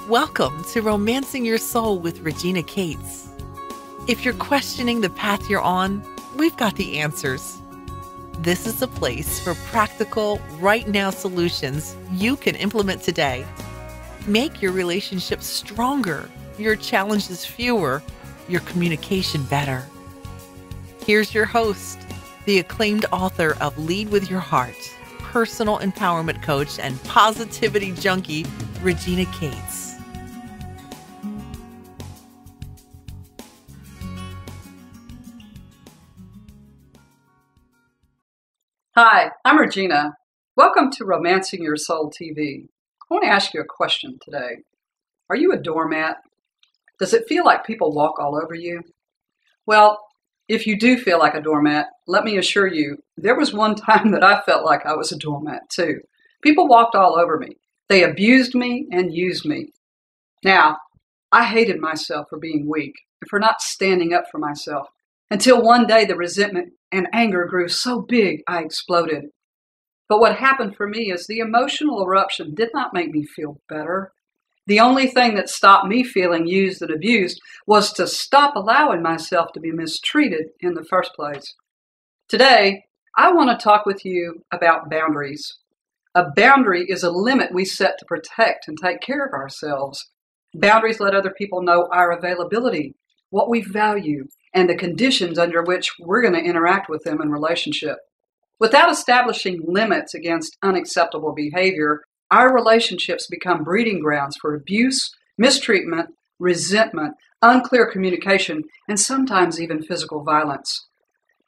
Welcome to Romancing Your Soul with Regina Cates. If you're questioning the path you're on, we've got the answers. This is a place for practical, right-now solutions you can implement today. Make your relationships stronger, your challenges fewer, your communication better. Here's your host, the acclaimed author of Lead with Your Heart, personal empowerment coach, and positivity junkie, Regina Cates. Hi, I'm Regina. Welcome to Romancing Your Soul TV. I want to ask you a question today. Are you a doormat? Does it feel like people walk all over you? Well, if you do feel like a doormat, let me assure you, there was one time that I felt like I was a doormat too. People walked all over me. They abused me and used me. Now, I hated myself for being weak and for not standing up for myself. Until one day the resentment and anger grew so big I exploded. But what happened for me is the emotional eruption did not make me feel better. The only thing that stopped me feeling used and abused was to stop allowing myself to be mistreated in the first place. Today, I want to talk with you about boundaries. A boundary is a limit we set to protect and take care of ourselves. Boundaries let other people know our availability, what we value, and the conditions under which we're going to interact with them in relationship. Without establishing limits against unacceptable behavior, our relationships become breeding grounds for abuse, mistreatment, resentment, unclear communication, and sometimes even physical violence.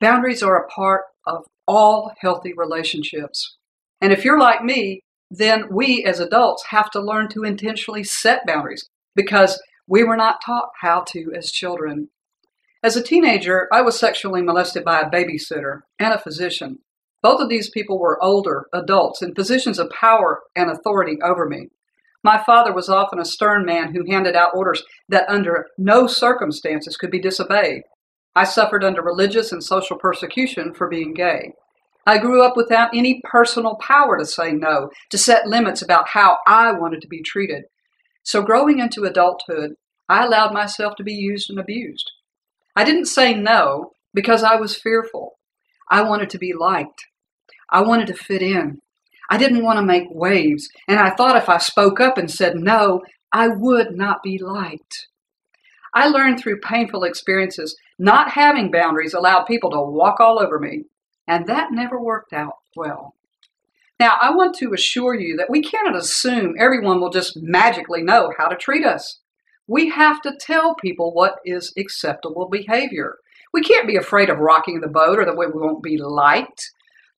Boundaries are a part of all healthy relationships. And if you're like me, then we as adults have to learn to intentionally set boundaries because we were not taught how to as children. As a teenager, I was sexually molested by a babysitter and a physician. Both of these people were older adults in positions of power and authority over me. My father was often a stern man who handed out orders that under no circumstances could be disobeyed. I suffered under religious and social persecution for being gay. I grew up without any personal power to say no, to set limits about how I wanted to be treated. So growing into adulthood, I allowed myself to be used and abused. I didn't say no because I was fearful. I wanted to be liked. I wanted to fit in. I didn't want to make waves, and I thought if I spoke up and said no, I would not be liked. I learned through painful experiences not having boundaries allowed people to walk all over me, and that never worked out well. Now, I want to assure you that we cannot assume everyone will just magically know how to treat us. We have to tell people what is acceptable behavior. We can't be afraid of rocking the boat or that we won't be liked.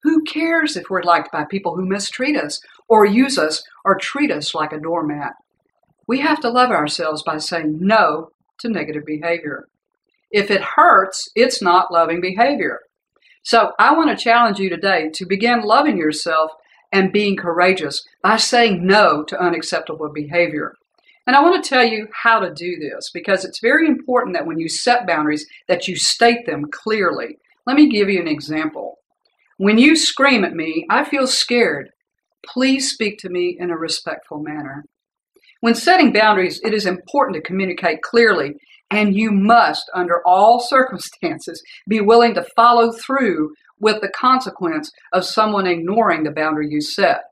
Who cares if we're liked by people who mistreat us or use us or treat us like a doormat? We have to love ourselves by saying no to negative behavior. If it hurts, it's not loving behavior. So I want to challenge you today to begin loving yourself and being courageous by saying no to unacceptable behavior. And I want to tell you how to do this because it's very important that when you set boundaries that you state them clearly. Let me give you an example. When you scream at me, I feel scared. Please speak to me in a respectful manner. When setting boundaries, it is important to communicate clearly, and you must, under all circumstances, be willing to follow through with the consequence of someone ignoring the boundary you set.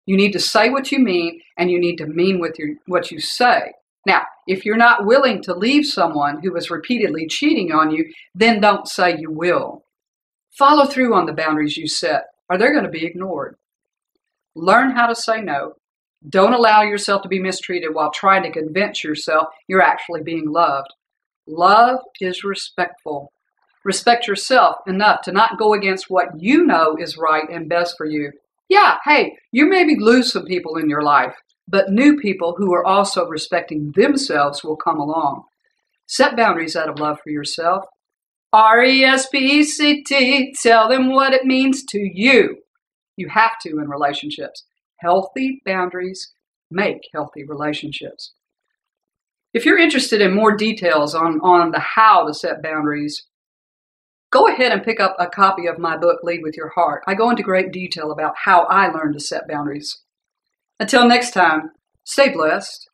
You need to say what you mean, and you need to mean what you say. Now, if you're not willing to leave someone who is repeatedly cheating on you, then don't say you will. Follow through on the boundaries you set, or they're going to be ignored. Learn how to say no. Don't allow yourself to be mistreated while trying to convince yourself you're actually being loved. Love is respectful. Respect yourself enough to not go against what you know is right and best for you. Yeah, hey, you maybe lose some people in your life, but new people who are also respecting themselves will come along. Set boundaries out of love for yourself. RESPECT, tell them what it means to you. You have to in relationships. Healthy boundaries make healthy relationships. If you're interested in more details on the how to set boundaries, go ahead and pick up a copy of my book, Lead with Your Heart. I go into great detail about how I learned to set boundaries. Until next time, stay blessed.